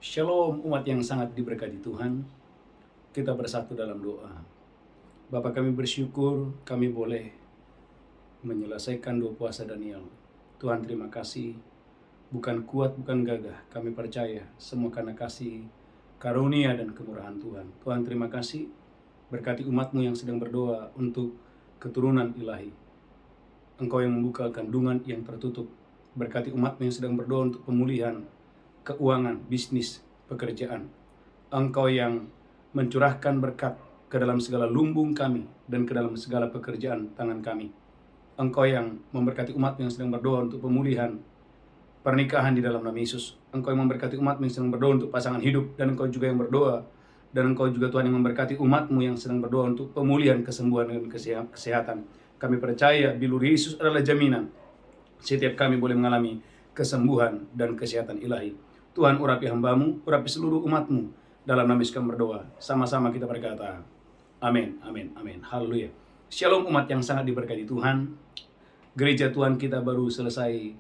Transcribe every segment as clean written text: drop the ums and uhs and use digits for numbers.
Shalom umat yang sangat diberkati Tuhan. Kita bersatu dalam doa. Bapa, kami bersyukur kami boleh menyelesaikan 2 puasa Daniel. Tuhan, terima kasih. Bukan kuat, bukan gagah. Kami percaya semua karena kasih, karunia dan kemurahan Tuhan. Tuhan, terima kasih. Berkati umat-Mu yang sedang berdoa untuk keturunan ilahi. Engkau yang membuka kandungan yang tertutup. Berkati umat-Mu yang sedang berdoa untuk pemulihan keuangan, bisnis, pekerjaan. Engkau yang mencurahkan berkat ke dalam segala lumbung kami dan ke dalam segala pekerjaan tangan kami. Engkau yang memberkati umat yang sedang berdoa untuk pemulihan pernikahan di dalam nama Yesus. Engkau yang memberkati umat yang sedang berdoa untuk pasangan hidup, dan Engkau juga yang berdoa, dan Engkau juga Tuhan yang memberkati umat-Mu yang sedang berdoa untuk pemulihan, kesembuhan dan kesehatan. Kami percaya bilur Yesus adalah jaminan setiap kami boleh mengalami kesembuhan dan kesehatan ilahi. Tuhan, urapi hamba-Mu, urapi seluruh umat-Mu. Dalam nama Yesus kami berdoa. Sama-sama kita berkata, amin, amin, amin. Haleluya. Shalom umat yang sangat diberkati Tuhan. Gereja Tuhan kita baru selesai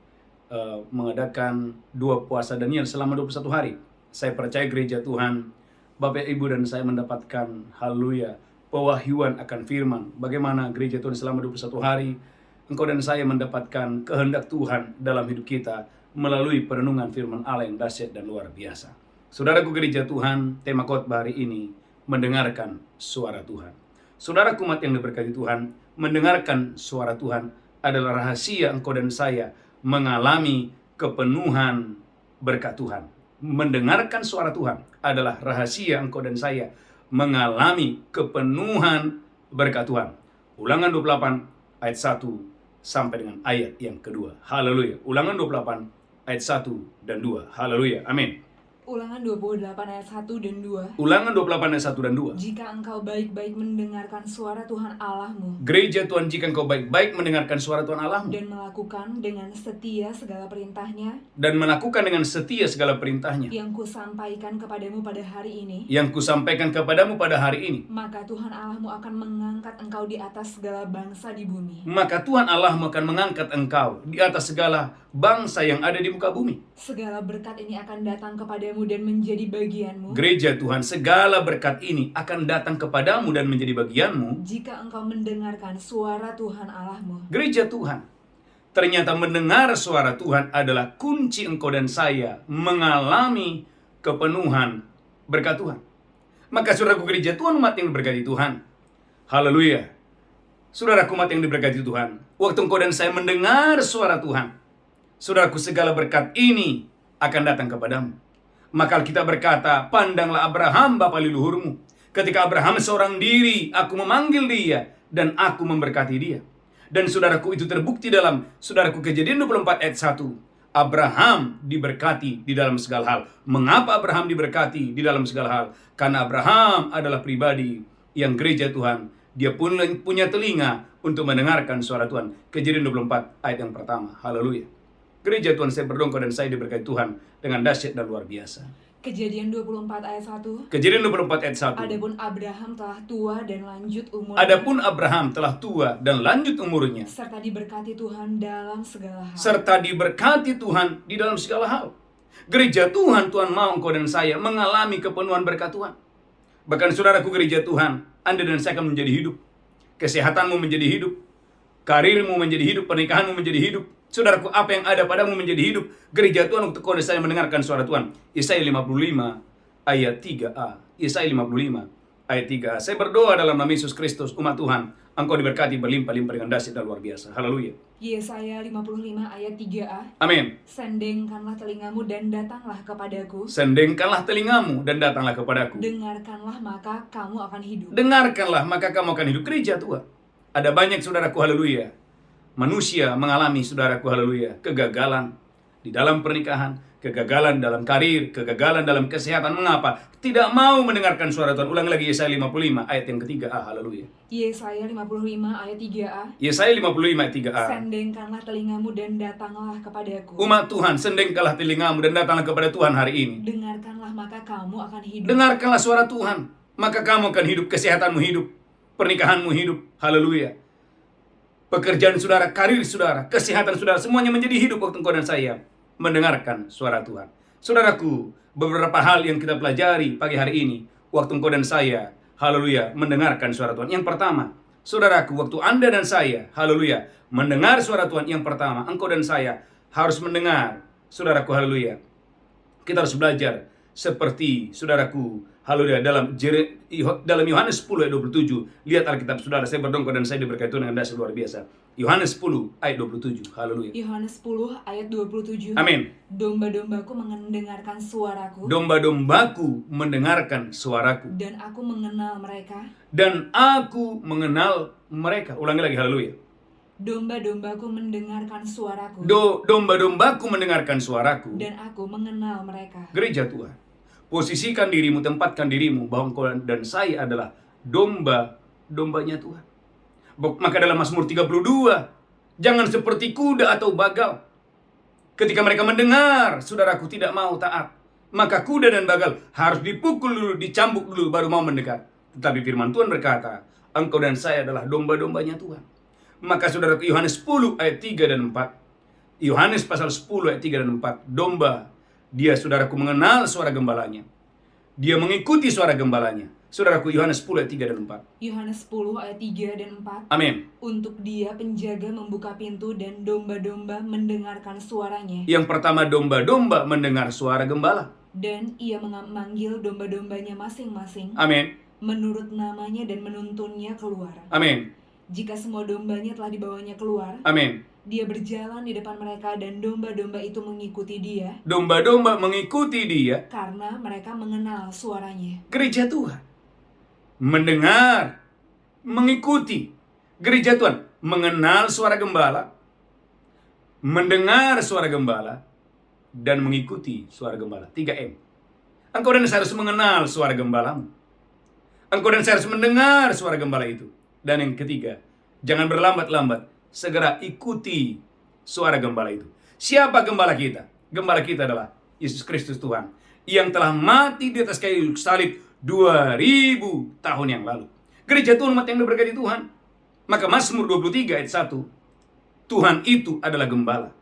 mengadakan 2 puasa Daniel selama 21 hari. Saya percaya gereja Tuhan, Bapak Ibu dan saya mendapatkan, haleluya, pewahyuan akan firman. Bagaimana gereja Tuhan selama 21 hari, engkau dan saya mendapatkan kehendak Tuhan dalam hidup kita melalui perenungan firman Allah yang dahsyat dan luar biasa. Saudaraku gereja Tuhan, tema khotbah hari ini, mendengarkan suara Tuhan. Saudaraku umat yang diberkati Tuhan, mendengarkan suara Tuhan adalah rahasia engkau dan saya mengalami kepenuhan berkat Tuhan. Mendengarkan suara Tuhan adalah rahasia engkau dan saya mengalami kepenuhan berkat Tuhan. Ulangan 28 ayat 1 sampai dengan ayat yang kedua. Haleluya. Ulangan 28 ayat 1 dan 2. Haleluya. Amin. Ulangan 28 ayat 1 dan 2. Ulangan 28 ayat 1 dan 2. Jika engkau baik-baik mendengarkan suara Tuhan Allahmu, Gereja Tuhan, jika engkau baik-baik mendengarkan suara Tuhan Allahmu dan melakukan dengan setia segala perintahnya dan melakukan dengan setia segala perintahnya yang kusampaikan kepadamu pada hari ini, yang kusampaikan kepadamu pada hari ini, maka Tuhan Allahmu akan mengangkat engkau di atas segala bangsa di bumi. maka Tuhan Allahmu akan mengangkat engkau di atas segala bangsa yang ada di muka bumi. Segala berkat ini akan datang kepadamu dan menjadi bagianmu, Gereja Tuhan, segala berkat ini akan datang kepadamu dan menjadi bagianmu jika engkau mendengarkan suara Tuhan Allahmu. Gereja Tuhan, ternyata mendengar suara Tuhan adalah kunci engkau dan saya mengalami kepenuhan berkat Tuhan. Maka saudaraku gereja Tuhan, umat yang diberkati Tuhan, haleluya. Saudaraku umat yang diberkati Tuhan, waktu engkau dan saya mendengar suara Tuhan, saudaraku, segala berkat ini akan datang kepadamu. Maka kita berkata, pandanglah Abraham bapa leluhurmu. Ketika Abraham seorang diri, aku memanggil dia dan aku memberkati dia. Dan saudaraku, itu terbukti dalam saudaraku Kejadian 24 ayat 1. Abraham diberkati di dalam segala hal. Mengapa Abraham diberkati di dalam segala hal? Karena Abraham adalah pribadi yang gereja Tuhan, dia pun punya telinga untuk mendengarkan suara Tuhan. Kejadian 24 ayat yang pertama. Haleluya. Gereja Tuhan, saya berdoa dan saya diberkati Tuhan dengan dahsyat dan luar biasa. Kejadian 24 ayat 1. Kejadian 24 ayat 1. Adapun Abraham telah tua dan lanjut umurnya. Adapun Abraham telah tua dan lanjut umurnya, serta diberkati Tuhan dalam segala hal. serta diberkati Tuhan di dalam segala hal. Gereja Tuhan, Tuhan mau engkau dan saya mengalami kepenuhan berkat Tuhan. Bahkan saudaraku gereja Tuhan, Anda dan saya akan menjadi hidup. Kesehatanmu menjadi hidup. Karirmu menjadi hidup. Pernikahanmu menjadi hidup. Saudaraku, apa yang ada padamu menjadi hidup. Gereja Tuhan, untuk kau dan saya mendengarkan suara Tuhan. Yesaya 55 ayat 3a. Yesaya 55 ayat 3a. Saya berdoa dalam nama Yesus Kristus, umat Tuhan, engkau diberkati berlimpah-limpah dengan dahsyat dan luar biasa. Haleluya. Yesaya 55 ayat 3a. Amin. Sendengkanlah telingamu dan datanglah kepadaku. Sendengkanlah telingamu dan datanglah kepadaku. Dengarkanlah maka kamu akan hidup. Dengarkanlah maka kamu akan hidup. Gereja Tuhan, ada banyak saudaraku, haleluya, manusia mengalami, saudaraku, haleluya, kegagalan di dalam pernikahan, kegagalan dalam karir, kegagalan dalam kesehatan. Mengapa? Tidak mau mendengarkan suara Tuhan. Ulang lagi Yesaya 55 ayat yang ketiga a. Haleluya. Yesaya 55 ayat 3a. Yesaya 55 ayat 3a. Sendengkanlah telingamu dan datanglah kepadaku. Umat Tuhan, sendengkanlah telingamu dan datanglah kepada Tuhan hari ini. Dengarkanlah maka kamu akan hidup. Dengarkanlah suara Tuhan, maka kamu akan hidup. Kesehatanmu hidup, pernikahanmu hidup. Haleluya. Pekerjaan saudara, karir saudara, kesehatan saudara, semuanya menjadi hidup waktu engkau dan saya mendengarkan suara Tuhan. Saudaraku, beberapa hal yang kita pelajari pagi hari ini, waktu engkau dan saya, haleluya, mendengarkan suara Tuhan. Yang pertama, saudaraku, waktu Anda dan saya, haleluya, mendengar suara Tuhan, yang pertama, engkau dan saya harus mendengar, saudaraku, haleluya. Kita harus belajar seperti, saudaraku, haleluya, dalam Yohanes 10 ayat 27. Lihat Alkitab saudara, saya berdongkol dan saya diberkati Tuhan dengan dasar luar biasa. Yohanes 10 ayat 27. Haleluya. Yohanes 10 ayat 27. Amin. Domba-dombaku mendengarkan suaraku. Domba-dombaku mendengarkan suaraku. Dan aku mengenal mereka. Dan aku mengenal mereka. Ulangi lagi, haleluya. Domba-dombaku mendengarkan suaraku. Domba-dombaku mendengarkan suaraku. Dan aku mengenal mereka. Gereja Tuhan, posisikan dirimu, tempatkan dirimu bahwa engkau dan saya adalah domba-dombanya Tuhan. Maka dalam Mazmur 32, jangan seperti kuda atau bagal. Ketika mereka mendengar, saudaraku tidak mau taat, maka kuda dan bagal harus dipukul dulu, dicambuk dulu, baru mau mendekat. Tetapi firman Tuhan berkata, engkau dan saya adalah domba-dombanya Tuhan. Maka saudaraku, Yohanes 10 ayat 3 dan 4. Yohanes pasal 10 ayat 3 dan 4. Domba, dia saudaraku mengenal suara gembalanya. Dia mengikuti suara gembalanya. Saudaraku, Yohanes 10 ayat 3 dan 4. Yohanes 10 ayat 3 dan 4. Amin. Untuk dia penjaga membuka pintu dan domba-domba mendengarkan suaranya. Yang pertama, domba-domba mendengar suara gembala. Dan ia memanggil domba-dombanya masing-masing. Amin. Menurut namanya dan menuntunnya keluar. Amin. Jika semua dombanya telah dibawanya keluar, Amin. dia berjalan di depan mereka dan domba-domba itu mengikuti dia. Domba-domba mengikuti dia Karena mereka mengenal suaranya. Gereja Tuhan mendengar, mengikuti. Gereja Tuhan mengenal suara gembala, mendengar suara gembala, dan mengikuti suara gembala. 3M. Engkau dan saya harus mengenal suara gembalamu. Engkau dan saya harus mendengar suara gembala itu. Dan yang ketiga, jangan berlambat-lambat, segera ikuti suara gembala itu. Siapa gembala kita? Gembala kita adalah Yesus Kristus Tuhan, yang telah mati di atas kayu salib 2000 tahun yang lalu. Gereja Tuhan, umat yang diberkati Tuhan. Maka Mazmur 23 ayat 1, Tuhan itu adalah gembala.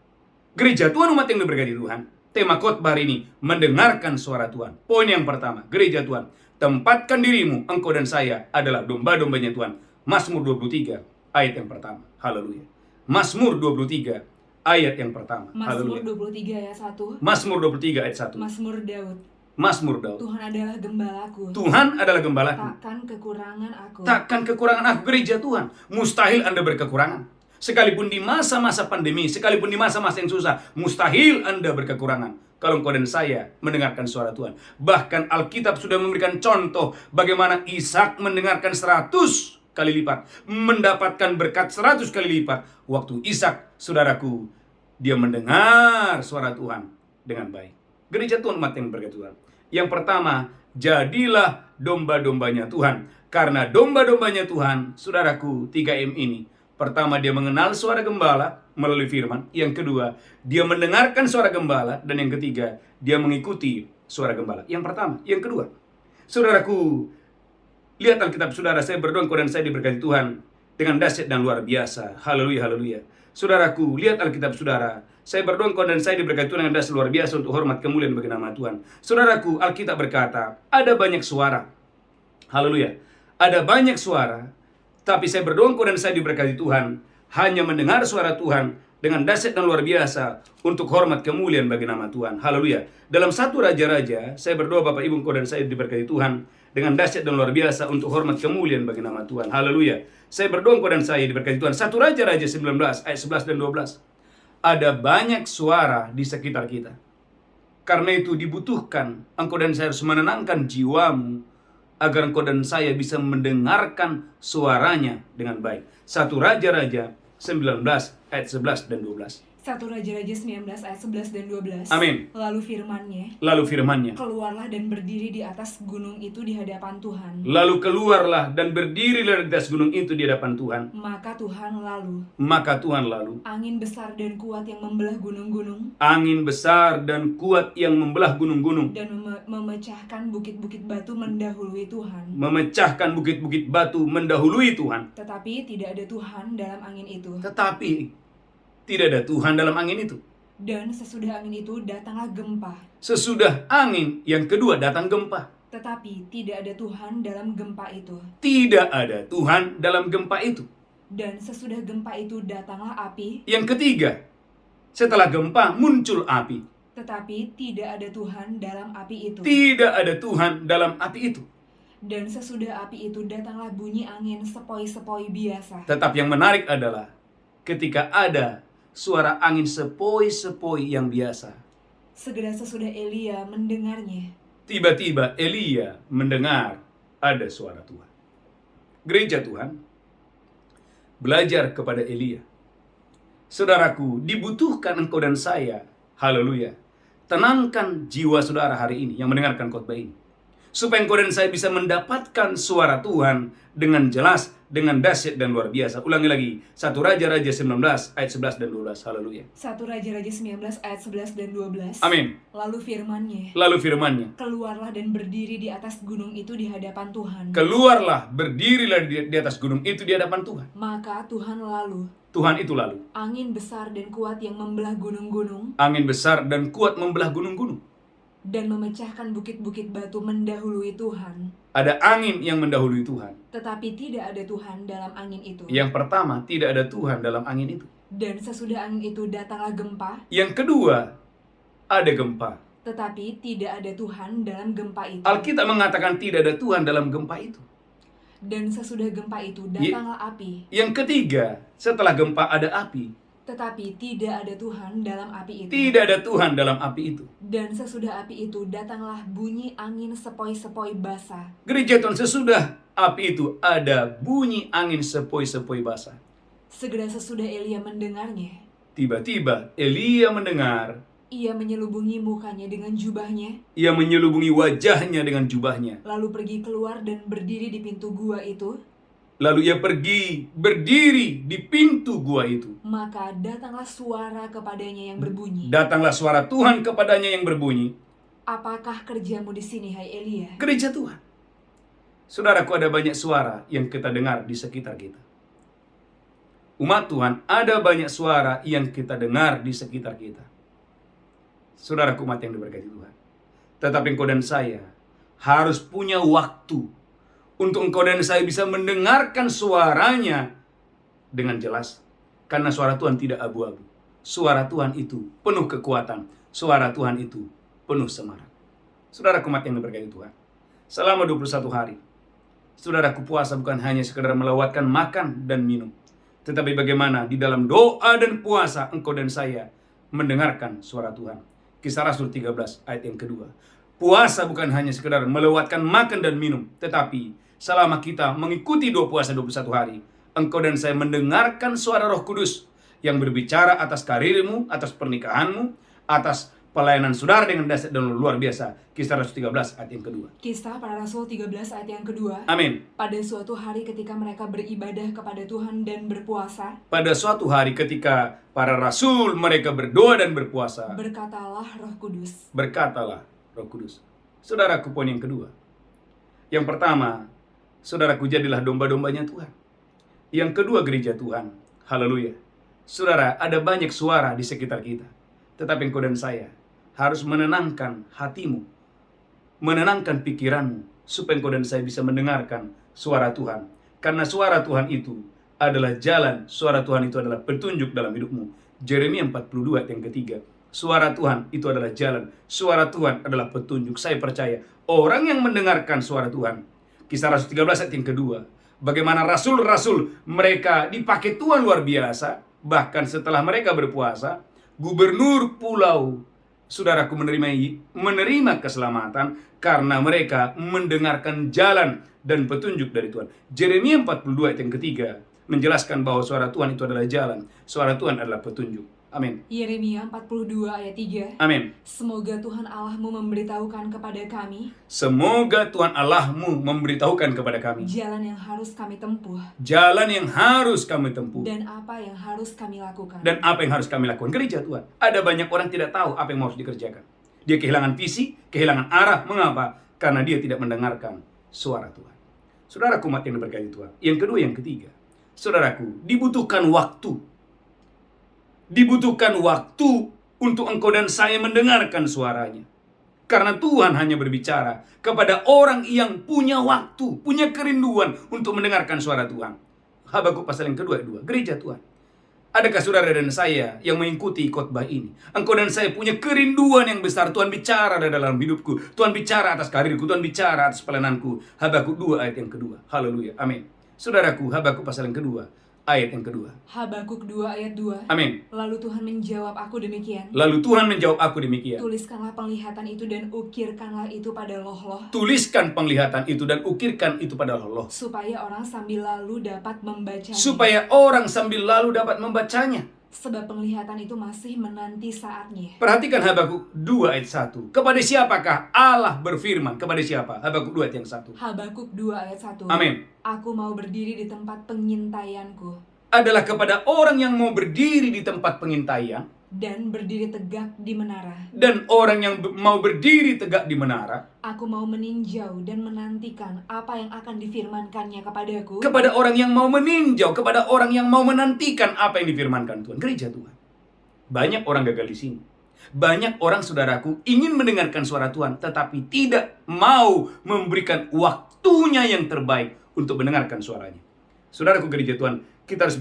Gereja Tuhan, umat yang diberkati Tuhan. Tema khotbah hari ini, mendengarkan suara Tuhan. Poin yang pertama, gereja Tuhan, tempatkan dirimu, engkau dan saya adalah domba-dombanya Tuhan. Mazmur 23 ayat yang pertama. Haleluya. Mazmur 23 ayat yang pertama. Mazmur Haleluya. 23 ayat 1. Mazmur 23 ayat 1. Mazmur Daud. Mazmur Daud. Tuhan adalah gembalaku. Tuhan adalah gembalaku. Takkan kekurangan aku. Takkan kekurangan aku, gereja Tuhan. Mustahil Anda berkekurangan. Sekalipun di masa-masa pandemi, sekalipun di masa-masa yang susah, mustahil Anda berkekurangan kalau engkau dan saya mendengarkan suara Tuhan. Bahkan Alkitab sudah memberikan contoh bagaimana Ishak mendengarkan 100 kali lipat, mendapatkan berkat 100 kali lipat. Waktu Ishak, saudaraku, dia mendengar suara Tuhan dengan baik. Gereja Tuhan, umat yang berkat Tuhan. Yang pertama, jadilah domba-dombanya Tuhan. Karena domba-dombanya Tuhan, saudaraku, 3M ini. Pertama, dia mengenal suara gembala melalui firman. Yang kedua, dia mendengarkan suara gembala. Dan yang ketiga, dia mengikuti suara gembala. Yang pertama. Yang kedua, saudaraku, lihat Alkitab saudara, saya berdoa engkau dan saya diberkati Tuhan dengan dahsyat dan luar biasa. Haleluya, haleluya. Saudaraku, lihat Alkitab saudara, saya berdoa engkau dan saya diberkati Tuhan dengan dahsyat luar biasa untuk hormat kemuliaan bagi nama Tuhan. Saudaraku, Alkitab berkata, ada banyak suara. Haleluya. Ada banyak suara, tapi saya berdoa engkau dan saya diberkati Tuhan hanya mendengar suara Tuhan dengan dahsyat dan luar biasa untuk hormat kemuliaan bagi nama Tuhan. Haleluya. Dalam 1 Raja-Raja, saya berdoa Bapak Ibu engkau dan saya diberkati Tuhan dengan dahsyat dan luar biasa untuk hormat kemuliaan bagi nama Tuhan. Haleluya. Saya berdoa engkau dan saya diberkati Tuhan. 1 Raja-Raja 19 ayat 11 dan 12. Ada banyak suara di sekitar kita. Karena itu dibutuhkan engkau dan saya harus menenangkan jiwamu agar engkau dan saya bisa mendengarkan suaranya dengan baik. 1 Raja-Raja 19 ayat 11 dan 12. 1 Raja-Raja 19 ayat 11 dan 12. Amin. Lalu firman-Nya, keluarlah dan berdiri di atas gunung itu di hadapan Tuhan. Lalu keluarlah dan berdirilah di atas gunung itu di hadapan Tuhan. Maka Tuhan lalu Angin besar dan kuat yang membelah gunung-gunung. Angin besar dan kuat yang membelah gunung-gunung. Dan memecahkan bukit-bukit batu mendahului Tuhan. Memecahkan bukit-bukit batu mendahului Tuhan. Tetapi tidak ada Tuhan dalam angin itu. Tetapi tidak ada Tuhan dalam angin itu. Dan sesudah angin itu datanglah gempa. Sesudah angin yang kedua datang gempa. Tetapi tidak ada Tuhan dalam gempa itu. Tidak ada Tuhan dalam gempa itu. Dan sesudah gempa itu datanglah api. Yang ketiga, setelah gempa muncul api. Tetapi tidak ada Tuhan dalam api itu. Tidak ada Tuhan dalam api itu. Dan sesudah api itu datanglah bunyi angin sepoi-sepoi biasa. Tetapi yang menarik adalah ketika ada suara angin sepoi-sepoi yang biasa. Segera sesudah Elia mendengarnya. Tiba-tiba Elia mendengar ada suara Tuhan. Gereja Tuhan, belajar kepada Elia. Saudaraku, dibutuhkan engkau dan saya, haleluya, tenangkan jiwa saudara hari ini yang mendengarkan khotbah ini, supaya engkau dan saya bisa mendapatkan suara Tuhan dengan jelas, dengan dahsyat dan luar biasa. Ulangi lagi, 1 Raja-Raja 19 ayat 11 dan 12, haleluya. 1 Raja-Raja 19 ayat 11 dan 12. Amin. Lalu firman-Nya, Lalu firman-Nya, keluarlah dan berdiri di atas gunung itu di hadapan Tuhan. keluarlah, berdirilah di atas gunung itu di hadapan Tuhan. Maka Tuhan Tuhan itu lalu, angin besar dan kuat yang membelah gunung-gunung angin besar dan kuat membelah gunung-gunung. dan memecahkan bukit-bukit batu mendahului Tuhan. Ada angin yang mendahului Tuhan. Tetapi tidak ada Tuhan dalam angin itu. Yang pertama, tidak ada Tuhan dalam angin itu. Dan sesudah angin itu datanglah gempa. Yang kedua, ada gempa. Tetapi tidak ada Tuhan dalam gempa itu. Alkitab mengatakan tidak ada Tuhan dalam gempa itu. Dan sesudah gempa itu datanglah api. Yang ketiga, setelah gempa ada api. Tetapi tidak ada Tuhan dalam api itu. Tidak ada Tuhan dalam api itu. Dan sesudah api itu datanglah bunyi angin sepoi-sepoi basah. Gereja Tuhan, sesudah api itu ada bunyi angin sepoi-sepoi basah. Segera sesudah Elia mendengarnya, Tiba-tiba Elia mendengar, ia menyelubungi mukanya dengan jubahnya, ia menyelubungi wajahnya dengan jubahnya. lalu pergi keluar dan berdiri di pintu gua itu. Lalu ia pergi berdiri di pintu gua itu. Maka datanglah suara kepadanya yang berbunyi, Datanglah suara Tuhan kepadanya yang berbunyi, apakah kerjamu di sini, hai Elia? gereja Tuhan. Saudaraku, ada banyak suara yang kita dengar di sekitar kita. Umat Tuhan, ada banyak suara yang kita dengar di sekitar kita. Saudaraku umat yang diberkati Tuhan. Tetapi engkau dan saya harus punya waktu untuk engkau dan saya bisa mendengarkan suaranya dengan jelas. Karena suara Tuhan tidak abu-abu. Suara Tuhan itu penuh kekuatan. Suara Tuhan itu penuh semangat. Saudaraku umat yang diberkati Tuhan, selama 21 hari, saudaraku puasa bukan hanya sekedar melewatkan makan dan minum. Tetapi bagaimana di dalam doa dan puasa engkau dan saya mendengarkan suara Tuhan. Kisah Rasul 13 ayat yang kedua. Puasa bukan hanya sekedar melewatkan makan dan minum. Tetapi selama kita mengikuti doa puasa 21 hari, engkau dan saya mendengarkan suara Roh Kudus yang berbicara atas karirmu, atas pernikahanmu, atas pelayanan saudara dengan dahsyat dan luar biasa. Kisah Rasul 13 ayat yang kedua. Kisah para Rasul 13 ayat yang kedua. Amin. Pada suatu hari ketika mereka beribadah kepada Tuhan dan berpuasa, Pada suatu hari ketika para rasul mereka berdoa dan berpuasa, berkatalah Roh Kudus. berkatalah Roh Kudus. Saudaraku, poin yang kedua. Yang pertama, saudaraku, jadilah domba-dombanya Tuhan. Yang kedua, gereja Tuhan. Haleluya. Saudara, ada banyak suara di sekitar kita. Tetapi engkau dan saya harus menenangkan hatimu, menenangkan pikiranmu, supaya engkau dan saya bisa mendengarkan suara Tuhan. Karena suara Tuhan itu adalah jalan, suara Tuhan itu adalah petunjuk dalam hidupmu. Yeremia 42 ayat yang ketiga. Suara Tuhan itu adalah jalan, suara Tuhan adalah petunjuk. Saya percaya orang yang mendengarkan suara Tuhan. Kisah Rasul 13 ayat yang kedua. Bagaimana rasul-rasul mereka dipakai Tuhan luar biasa. Bahkan setelah mereka berpuasa, gubernur pulau, saudaraku, menerima keselamatan karena mereka mendengarkan jalan dan petunjuk dari Tuhan. Yeremia 42 ayat yang ketiga menjelaskan bahwa suara Tuhan itu adalah jalan, suara Tuhan adalah petunjuk. Amin. Yeremia 42 ayat 3. Amin. Semoga Tuhan Allahmu memberitahukan kepada kami Semoga Tuhan Allahmu memberitahukan kepada kami jalan yang harus kami tempuh jalan yang harus kami tempuh dan apa yang harus kami lakukan. dan apa yang harus kami lakukan. Gereja Tuhan, ada banyak orang tidak tahu apa yang harus dikerjakan. Dia kehilangan visi, kehilangan arah. Mengapa? Karena dia tidak mendengarkan suara Tuhan. Saudaraku umat yang diberkati Tuhan. Yang kedua, yang ketiga, saudaraku, dibutuhkan waktu. Dibutuhkan waktu untuk engkau dan saya mendengarkan suaranya. Karena Tuhan hanya berbicara kepada orang yang punya waktu, punya kerinduan untuk mendengarkan suara Tuhan. Habakuk pasal yang kedua, gereja Tuhan. Adakah saudara dan saya yang mengikuti khotbah ini? Engkau dan saya punya kerinduan yang besar. Tuhan bicara dalam hidupku. Tuhan bicara atas karirku. Tuhan bicara atas pelayananku. Habakuk 2 ayat yang kedua. Haleluya. Amin. Saudaraku, Habakuk pasal yang kedua, ayat yang kedua. Habakuk 2 ayat 2. Amin. Lalu Tuhan menjawab aku demikian. Lalu Tuhan menjawab aku demikian. Tuliskanlah penglihatan itu dan ukirkanlah itu pada loh-loh. Tuliskan penglihatan itu dan ukirkan itu pada loh-loh. Supaya orang sambil lalu dapat membacanya. Supaya orang sambil lalu dapat membacanya. Sebab penglihatan itu masih menanti saatnya. Perhatikan Habakuk 2 ayat 1. Kepada siapakah Allah berfirman? Kepada siapa? Habakuk 2 ayat yang 1. Habakuk 2 ayat 1. Amin. Aku mau berdiri di tempat pengintaianku. Adalah kepada orang yang mau berdiri di tempat pengintaian. Dan berdiri tegak di menara. Dan orang yang mau berdiri tegak di menara. Aku mau meninjau dan menantikan apa yang akan difirmankannya kepadaku. Kepada orang yang mau meninjau, kepada orang yang mau menantikan apa yang difirmankan Tuhan. Gereja Tuhan. Banyak orang gagal di sini. Banyak orang, saudaraku, ingin mendengarkan suara Tuhan, tetapi tidak mau memberikan waktunya yang terbaik untuk mendengarkan suaranya. Saudaraku gereja Tuhan, kita harus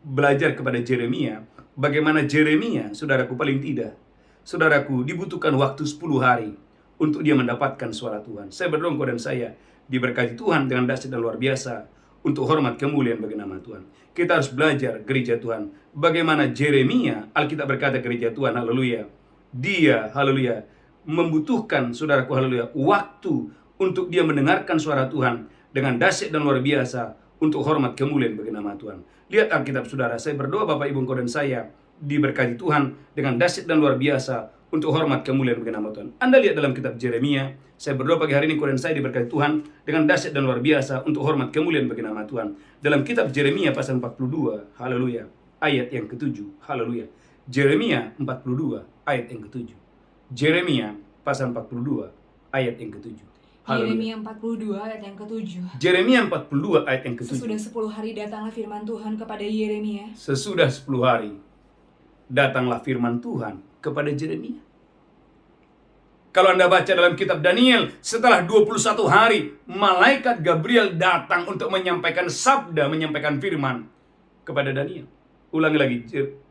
belajar kepada Yeremia. Bagaimana Yeremia, saudaraku, paling tidak, saudaraku, dibutuhkan waktu 10 hari untuk dia mendapatkan suara Tuhan. Saya berdoa engkau dan saya diberkati Tuhan dengan dahsyat dan luar biasa untuk hormat kemuliaan bagi nama Tuhan. Kita harus belajar gereja Tuhan. Bagaimana Yeremia, Alkitab berkata gereja Tuhan, haleluya. Dia, haleluya, membutuhkan, saudaraku, haleluya, waktu untuk dia mendengarkan suara Tuhan dengan dahsyat dan luar biasa untuk hormat kemuliaan bagi nama Tuhan. Lihat Alkitab saudara, saya berdoa Bapak Ibu engkau dan saya diberkati Tuhan dengan dahsyat dan luar biasa untuk hormat kemuliaan bagi nama Tuhan. Anda lihat dalam kitab Yeremia, saya berdoa pagi hari ini engkau dan saya diberkati Tuhan dengan dahsyat dan luar biasa untuk hormat kemuliaan bagi nama Tuhan. Dalam kitab Yeremia pasal 42, haleluya, ayat yang ke-7, haleluya. Yeremia 42 ayat yang ke-7. Yeremia pasal 42 ayat yang ke-7. Yeremia 42 ayat yang ke-7. Yeremia 42 ayat yang ke-7. Sesudah 10 hari datanglah firman Tuhan kepada Yeremia. Sesudah 10 hari datanglah firman Tuhan kepada Yeremia. Kalau Anda baca dalam kitab Daniel, setelah 21 hari malaikat Gabriel datang untuk menyampaikan sabda, menyampaikan firman kepada Daniel. Ulangi lagi,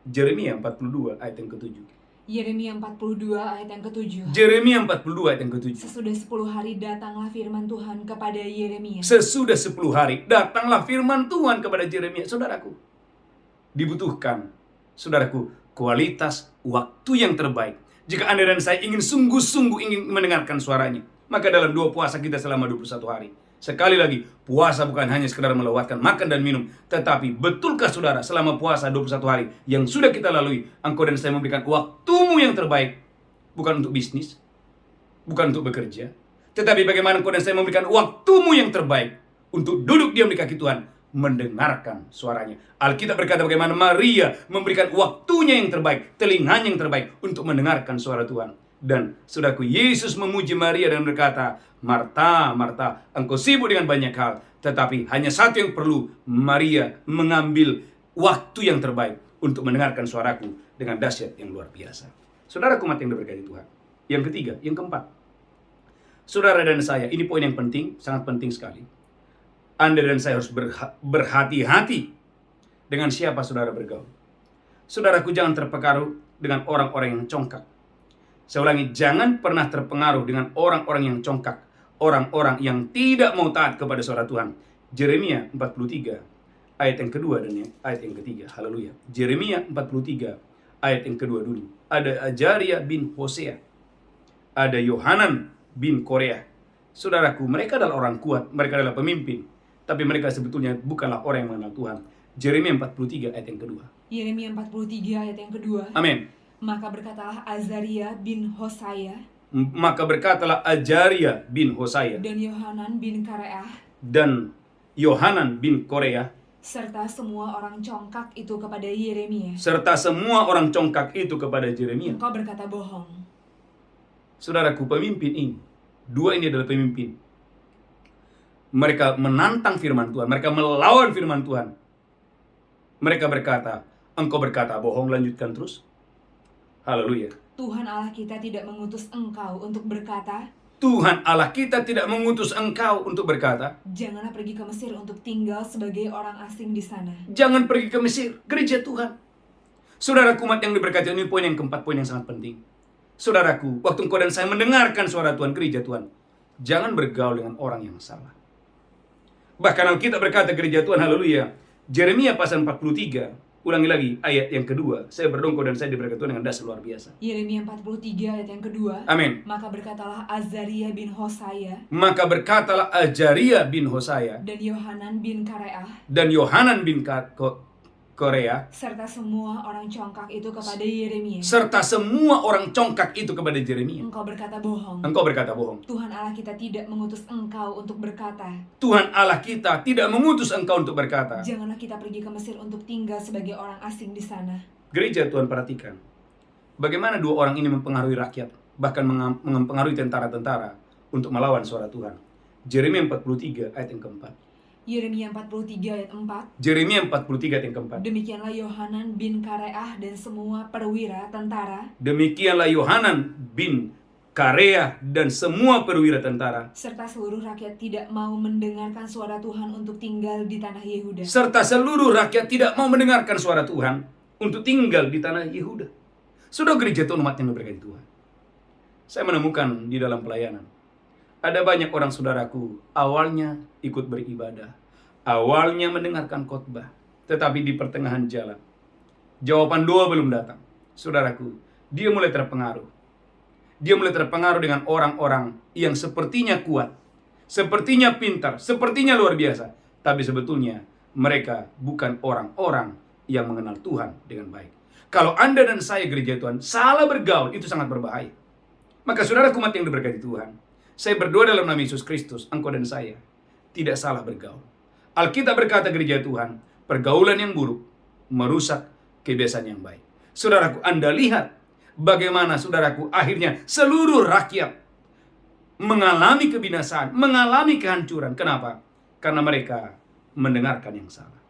Yeremia 42 ayat yang ke-7. Yeremia 42 ayat yang ke-7. Yeremia 42 ayat yang ke-7. Sesudah 10 hari datanglah firman Tuhan kepada Yeremia. Sesudah 10 hari datanglah firman Tuhan kepada Yeremia. Saudaraku, dibutuhkan, saudaraku, kualitas waktu yang terbaik. Jika Anda dan saya ingin sungguh-sungguh ingin mendengarkan suaranya, maka dalam 2 puasa kita selama 21 hari. Sekali lagi, puasa bukan hanya sekedar melewatkan makan dan minum, tetapi betulkah saudara selama puasa 21 hari yang sudah kita lalui, engkau dan saya memberikan waktumu yang terbaik, bukan untuk bisnis, bukan untuk bekerja, tetapi bagaimana engkau dan saya memberikan waktumu yang terbaik untuk duduk diam di kaki Tuhan, mendengarkan suaranya. Alkitab berkata bagaimana Maria memberikan waktunya yang terbaik, telinganya yang terbaik untuk mendengarkan suara Tuhan. Dan saudaraku, Yesus memuji Maria dan berkata, Marta, Marta, engkau sibuk dengan banyak hal, tetapi hanya satu yang perlu, Maria mengambil waktu yang terbaik untuk mendengarkan suaraku dengan dahsyat yang luar biasa. Saudaraku umat yang diberkati Tuhan. Yang ketiga, yang keempat, saudara dan saya, ini poin yang penting, sangat penting sekali. Anda dan saya harus berhati-hati dengan siapa saudara bergaul. Saudaraku, jangan terpengaruh dengan orang-orang yang congkak. Saya ulangi, jangan pernah terpengaruh dengan orang-orang yang congkak, orang-orang yang tidak mau taat kepada suara Tuhan. Yeremia 43 ayat yang kedua dan ayat yang ketiga. Haleluya. Yeremia 43 ayat yang kedua dulu. Ada Azaria bin Hosea, ada Yohanan bin Korea. Saudaraku, mereka adalah orang kuat, mereka adalah pemimpin, tapi mereka sebetulnya bukanlah orang yang mengenal Tuhan. Yeremia 43 ayat yang kedua. Yeremia 43 ayat yang kedua. Amin. Maka berkatalah Azaria bin Hosea, maka berkatalah Azaria bin Hosea dan Yohanan bin Kareah, dan Yohanan bin Korea, serta semua orang congkak itu kepada Yeremia. serta semua orang congkak itu kepada Yeremia. Engkau berkata bohong. Saudaraku, pemimpin ini, dua ini adalah pemimpin. Mereka menantang firman Tuhan, mereka melawan firman Tuhan. Mereka berkata, engkau berkata bohong, lanjutkan terus. Haleluya. Tuhan Allah kita tidak mengutus engkau untuk berkata, Tuhan Allah kita tidak mengutus engkau untuk berkata, janganlah pergi ke Mesir untuk tinggal sebagai orang asing di sana. jangan pergi ke Mesir, gereja Tuhan. Saudaraku umat yang diberkati, ini poin yang keempat, poin yang sangat penting. Saudaraku, waktu engkau dan saya mendengarkan suara Tuhan, gereja Tuhan, jangan bergaul dengan orang yang salah. Bahkan Alkitab berkata, gereja Tuhan, haleluya, Yeremia pasal 43, ulangi lagi ayat yang kedua. Saya berdoa engkau dan saya diberkati Tuhan dengan dasar luar biasa. Yeremia 43 ayat yang kedua. Amin. Maka berkatalah Azaria bin Hosaya Maka berkatalah Azaria bin Hosaya dan Yohanan bin Kareah dan Yohanan bin Korea serta semua orang congkak itu kepada Yeremia. serta semua orang congkak itu kepada Yeremia. Engkau berkata bohong. Engkau berkata bohong. Tuhan Allah kita tidak mengutus engkau untuk berkata, Tuhan Allah kita tidak mengutus engkau untuk berkata, janganlah kita pergi ke Mesir untuk tinggal sebagai orang asing di sana. gereja Tuhan, perhatikan bagaimana dua orang ini mempengaruhi rakyat, bahkan mempengaruhi tentara-tentara untuk melawan suara Tuhan. Yeremia 43 ayat yang keempat. Yeremia 43 ayat 4. Yeremia 43 ayat yang keempat. Demikianlah Yohanan bin Kareah dan semua perwira tentara Demikianlah Yohanan bin Kareah dan semua perwira tentara serta seluruh rakyat tidak mau mendengarkan suara Tuhan untuk tinggal di tanah Yehuda. serta seluruh rakyat tidak mau mendengarkan suara Tuhan untuk tinggal di tanah Yehuda. Saudara gereja Tuhan, umat yang diberkati Tuhan, saya menemukan di dalam pelayanan ada banyak orang, saudaraku, awalnya ikut beribadah, awalnya mendengarkan khotbah, tetapi di pertengahan jalan jawaban doa belum datang. Saudaraku, dia mulai terpengaruh. Dia mulai terpengaruh dengan orang-orang yang sepertinya kuat, sepertinya pintar, sepertinya luar biasa, tapi sebetulnya mereka bukan orang-orang yang mengenal Tuhan dengan baik. Kalau Anda dan saya, gereja Tuhan, salah bergaul, itu sangat berbahaya. Maka saudaraku umat yang diberkati Tuhan, saya berdoa dalam nama Yesus Kristus, engkau dan saya tidak salah bergaul. Alkitab berkata, gereja Tuhan, pergaulan yang buruk merusak kebiasaan yang baik. Saudaraku, Anda lihat bagaimana, saudaraku, akhirnya seluruh rakyat mengalami kebinasaan, mengalami kehancuran. Kenapa? Karena mereka mendengarkan yang salah.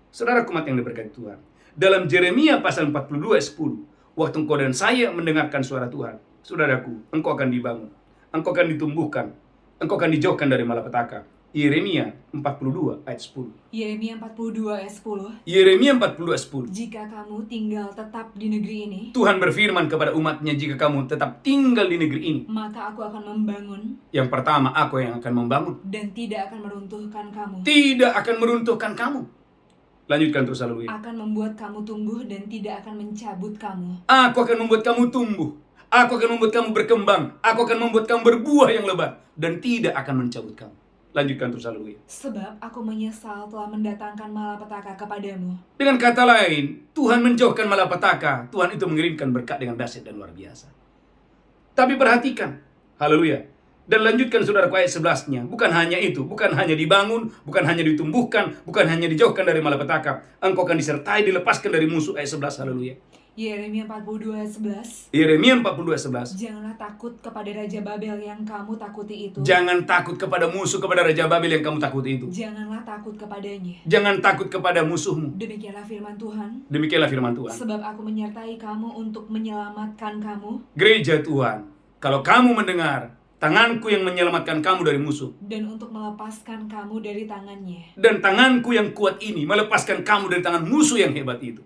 Saudaraku umat yang diberkati Tuhan, dalam Yeremia pasal 42 ayat 10, waktu engkau dan saya mendengarkan suara Tuhan, saudaraku, engkau akan dibangun, engkau akan ditumbuhkan, engkau akan dijauhkan dari malapetaka. Yeremia 42 ayat 10. Yeremia 42 ayat 10. Yeremia 42 ayat 10. Jika kamu tinggal tetap di negeri ini, Tuhan berfirman kepada umatnya, jika kamu tetap tinggal di negeri ini, maka aku akan membangun yang pertama, aku yang akan membangun, dan tidak akan meruntuhkan kamu. tidak akan meruntuhkan kamu. Lanjutkan terus, haleluya. Akan membuat kamu tumbuh dan tidak akan mencabut kamu. Aku akan membuat kamu tumbuh, aku akan membuat kamu berkembang, aku akan membuat kamu berbuah yang lebat, dan tidak akan mencabut kamu. Lanjutkan terus, haleluya. Sebab aku menyesal telah mendatangkan malapetaka kepadamu. Dengan kata lain, Tuhan menjauhkan malapetaka. Tuhan itu mengirimkan berkat dengan dahsyat dan luar biasa. Tapi perhatikan, haleluya. Dan lanjutkan saudaraku ayat 11-nya. Bukan hanya itu, bukan hanya dibangun, bukan hanya ditumbuhkan, bukan hanya dijauhkan dari malapetaka. Engkau akan disertai, dilepaskan dari musuh. Ayat 11, haleluya. Yeremia 42 ayat 11. Yeremia 42 ayat 11. Janganlah takut kepada Raja Babel yang kamu takuti itu. Jangan takut kepada musuh, kepada Raja Babel yang kamu takuti itu. Janganlah takut kepadanya. Jangan takut kepada musuhmu. Demikianlah firman Tuhan. Demikianlah firman Tuhan. Sebab aku menyertai kamu untuk menyelamatkan kamu. Gereja Tuhan, kalau kamu mendengar, tanganku yang menyelamatkan kamu dari musuh, Dan untuk melepaskan kamu dari tangannya. dan tanganku yang kuat ini melepaskan kamu dari tangan musuh yang hebat itu.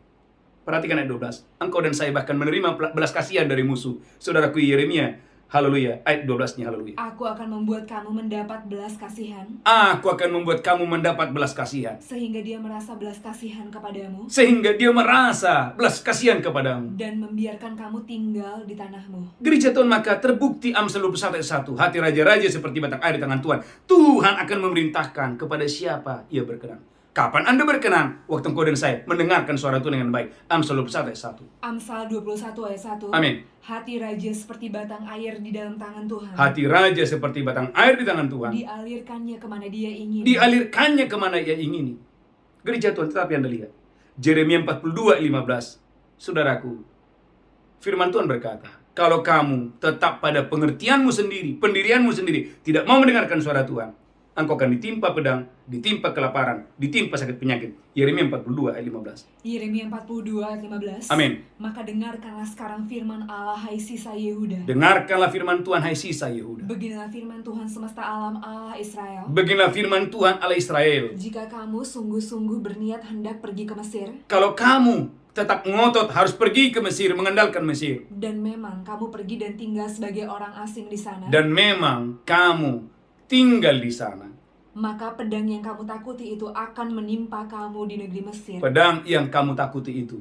Perhatikan ayat 12. Engkau dan saya bahkan menerima belas kasihan dari musuh. Saudaraku Yeremia, haleluya, ayat 12-nya, haleluya. Aku akan membuat kamu mendapat belas kasihan. Aku akan membuat kamu mendapat belas kasihan. Sehingga dia merasa belas kasihan kepadamu. Sehingga dia merasa belas kasihan kepadamu. Dan membiarkan kamu tinggal di tanahmu. Gereja Tuhan, maka terbukti Amsal 21 ayat 1. Hati raja-raja seperti batang air di tangan Tuhan. Tuhan akan memerintahkan kepada siapa ia berkenan. Kapan Anda berkenan? Waktu engkau dan saya mendengarkan suara Tuhan dengan baik. Amsal 21 ayat 1. Amsal 21 ayat 1. Amin. Hati raja seperti batang air di dalam tangan Tuhan. Hati raja seperti batang air di tangan Tuhan. Dialirkannya kemana dia ingin. Dialirkannya kemana ia ingini. Gereja Tuhan, tetapi Anda lihat Yeremia 42 ayat 15. Saudaraku, firman Tuhan berkata, kalau kamu tetap pada pengertianmu sendiri, pendirianmu sendiri, tidak mau mendengarkan suara Tuhan, engkau akan ditimpa pedang, ditimpa kelaparan, ditimpa sakit penyakit. Yeremia 42 ayat 15. Yeremia 42 ayat 15. Amin. Maka dengarkanlah sekarang firman Allah, hai sisa Yehuda. Dengarkanlah firman Tuhan, hai sisa Yehuda. Beginilah firman Tuhan semesta alam, Allah Israel. Beginilah firman Tuhan Allah Israel. Jika kamu sungguh-sungguh berniat hendak pergi ke Mesir, Kalau kamu tetap ngotot harus pergi ke Mesir, mengandalkan Mesir, dan memang kamu pergi dan tinggal sebagai orang asing di sana, dan memang kamu tinggal di sana, maka pedang yang kamu takuti itu akan menimpa kamu di negeri Mesir. pedang yang kamu takuti itu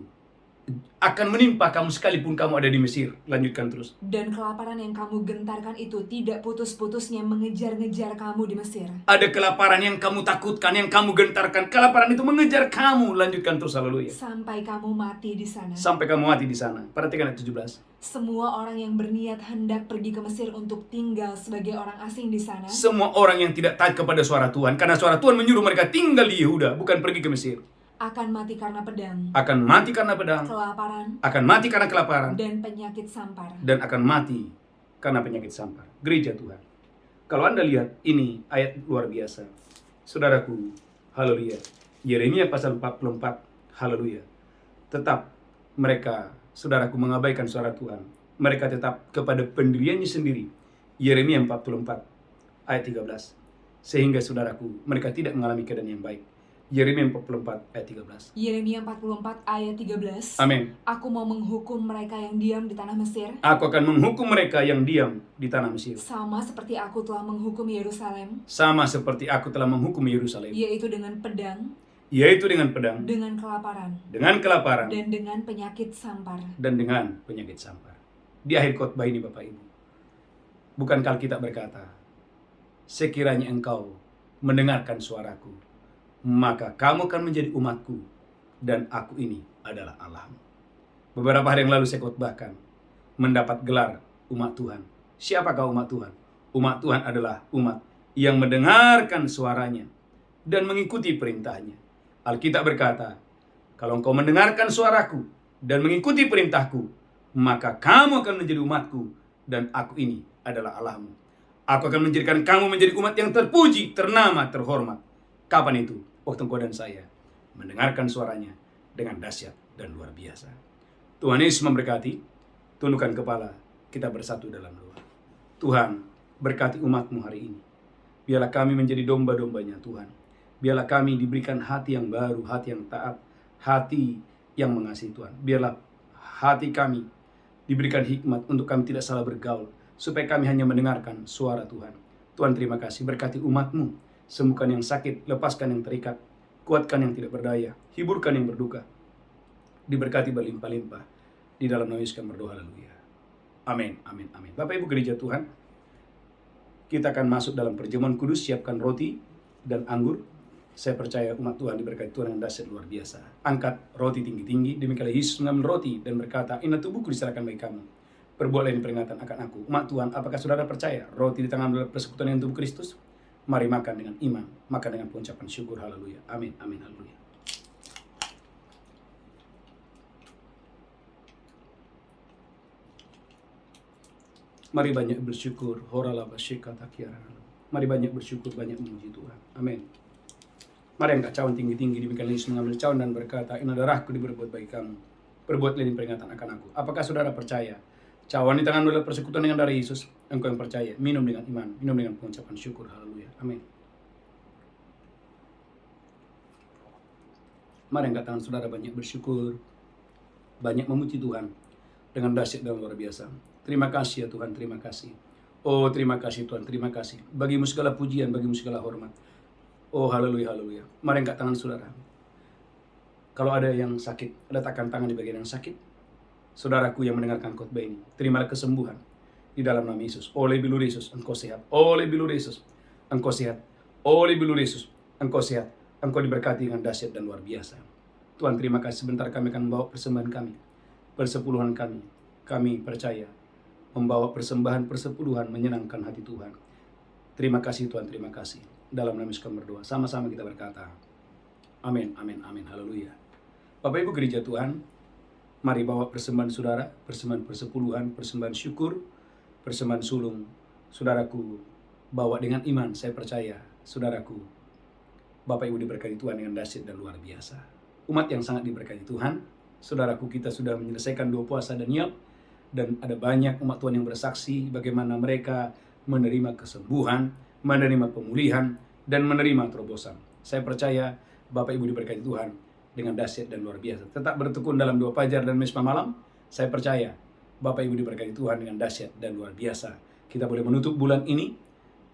akan menimpa kamu sekalipun kamu ada di Mesir. Lanjutkan terus. Dan kelaparan yang kamu gentarkan itu tidak putus-putusnya mengejar-ngejar kamu di Mesir. Ada kelaparan yang kamu takutkan, yang kamu gentarkan. Kelaparan itu mengejar kamu. Lanjutkan terus, haleluya. Sampai kamu mati di sana. Sampai kamu mati di sana. Perhatikan ayat 17. Semua orang yang berniat hendak pergi ke Mesir untuk tinggal sebagai orang asing di sana, Semua orang yang tidak taat kepada suara Tuhan, karena suara Tuhan menyuruh mereka tinggal di Yehuda, bukan pergi ke Mesir, akan mati karena pedang, akan mati karena pedang, kelaparan, akan mati karena kelaparan, dan penyakit sampar. dan akan mati karena penyakit sampar. Gereja Tuhan, kalau Anda lihat ini ayat luar biasa, saudaraku, haleluya. Yeremia pasal 44, haleluya. Tetap mereka, saudaraku, mengabaikan suara Tuhan. Mereka tetap kepada pendiriannya sendiri. Yeremia 44 ayat 13. Sehingga saudaraku, mereka tidak mengalami keadaan yang baik. Yeremia 44 ayat 13. Yeremia 44 ayat 13. Amin. Aku mau menghukum mereka yang diam di tanah Mesir, Aku akan menghukum mereka yang diam di tanah Mesir, sama seperti aku telah menghukum Yerusalem, sama seperti aku telah menghukum Yerusalem, yaitu dengan pedang, yaitu dengan pedang, dengan kelaparan, dan dengan penyakit sampar. penyakit sampar. Di akhir khotbah ini, Bapak Ibu, bukankah Alkitab berkata, sekiranya engkau mendengarkan suaraku, maka kamu akan menjadi umatku, dan aku ini adalah Allahmu. Beberapa hari yang lalu saya khotbahkan, mendapat gelar umat Tuhan. Siapakah umat Tuhan? Umat Tuhan adalah umat yang mendengarkan suaranya dan mengikuti perintahnya. Alkitab berkata, kalau engkau mendengarkan suaraku dan mengikuti perintahku, maka kamu akan menjadi umatku, dan aku ini adalah Allahmu. Aku akan menjadikan kamu menjadi umat yang terpuji, ternama, terhormat. Kapan itu? Waktu engkau dan saya mendengarkan suaranya dengan dahsyat dan luar biasa. Tuhan Yesus memberkati. Tundukkan kepala, kita bersatu dalam doa. Tuhan, berkati umat-Mu hari ini. Biarlah kami menjadi domba-dombanya Tuhan. Biarlah kami diberikan hati yang baru, hati yang taat, hati yang mengasihi Tuhan. Biarlah hati kami diberikan hikmat untuk kami tidak salah bergaul, supaya kami hanya mendengarkan suara Tuhan. Tuhan, terima kasih. Berkati umat-Mu. Sembuhkan yang sakit, lepaskan yang terikat, kuatkan yang tidak berdaya, hiburkan yang berduka. Diberkati berlimpah-limpah. Di dalam nama Yesus kami berdoa, haleluya. Amin, amin, amin. Bapak Ibu gereja Tuhan, kita akan masuk dalam perjamuan kudus. Siapkan roti dan anggur. Saya percaya umat Tuhan diberkati Tuhan yang dahsyat luar biasa. Angkat roti tinggi-tinggi. Demikianlah Yesus mengambil roti dan berkata, inilah tubuhku diserahkan bagi kamu. Perbuatlah ini peringatan akan aku. Umat Tuhan, apakah saudara percaya roti di tangan adalah persekutuan dengan tubuh Kristus? Mari makan dengan iman, makan dengan pengucapan syukur, haleluya. Amin, amin, haleluya. Mari banyak bersyukur, mari banyak bersyukur, banyak memuji Tuhan. Amin. Mari angkat cawan tinggi-tinggi. Demikian Yesus mengambil cawan dan berkata, ini darahku diberbuat bagi kamu. Perbuatlah ini peringatan akan aku. Apakah saudara percaya? Cawan di tangan adalah persekutuan dengan darah Yesus. Engkau yang percaya, minum dengan iman, minum dengan pengucapan syukur, haleluya. Amin. Mari angkat tangan saudara, banyak bersyukur, banyak memuji Tuhan dengan dahsyat dan luar biasa. Terima kasih ya Tuhan, terima kasih. Oh, terima kasih Tuhan, terima kasih. Bagimu segala pujian, bagimu segala hormat. Oh, haleluya, haleluya. Mari angkat tangan saudara. Kalau ada yang sakit, letakkan tangan di bagian yang sakit. Saudaraku yang mendengarkan khotbah ini, terimalah kesembuhan di dalam nama Yesus. Oleh bilur Yesus, engkau sehat. Oleh bilur Yesus, engkau sehat. Oleh bilur Yesus, engkau sehat. Engkau diberkati dengan dahsyat dan luar biasa. Tuhan, terima kasih. Sebentar kami akan membawa persembahan kami, persepuluhan kami. Kami percaya membawa persembahan persepuluhan menyenangkan hati Tuhan. Terima kasih Tuhan, terima kasih. Dalam nama Yesus kami berdoa. Sama-sama kita berkata, amin, amin, amin, haleluya. Bapak Ibu gereja Tuhan, mari bawa persembahan saudara, persembahan persepuluhan, persembahan syukur, persembahan sulung. Saudaraku, bahwa dengan iman saya percaya, saudaraku, Bapak Ibu diberkati Tuhan dengan dahsyat dan luar biasa. Umat yang sangat diberkati Tuhan, saudaraku, kita sudah menyelesaikan 2 puasa Daniel, dan ada banyak umat Tuhan yang bersaksi bagaimana mereka menerima kesembuhan, menerima pemulihan, dan menerima terobosan. Saya percaya Bapak Ibu diberkati Tuhan dengan dahsyat dan luar biasa. Tetap bertekun dalam 2 fajar dan mesbah malam. Saya percaya Bapak Ibu diberkati Tuhan dengan dahsyat dan luar biasa. Kita boleh menutup bulan ini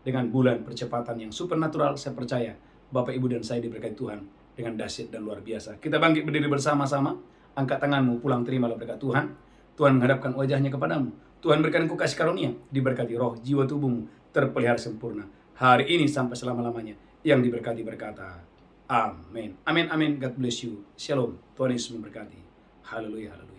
dengan bulan percepatan yang supernatural. Saya percaya Bapak Ibu dan saya diberkati Tuhan dengan dahsyat dan luar biasa. Kita bangkit berdiri bersama-sama. Angkat tanganmu, pulang terimalah berkat Tuhan. Tuhan menghadapkan wajahnya kepadamu. Tuhan berikan engkau kasih karunia, diberkati roh, jiwa, tubuhmu, terpelihara sempurna. Hari ini sampai selama-lamanya. Yang diberkati berkata, amin. Amin, amin. God bless you. Shalom. Tuhan Yesus memberkati. Haleluya, haleluya.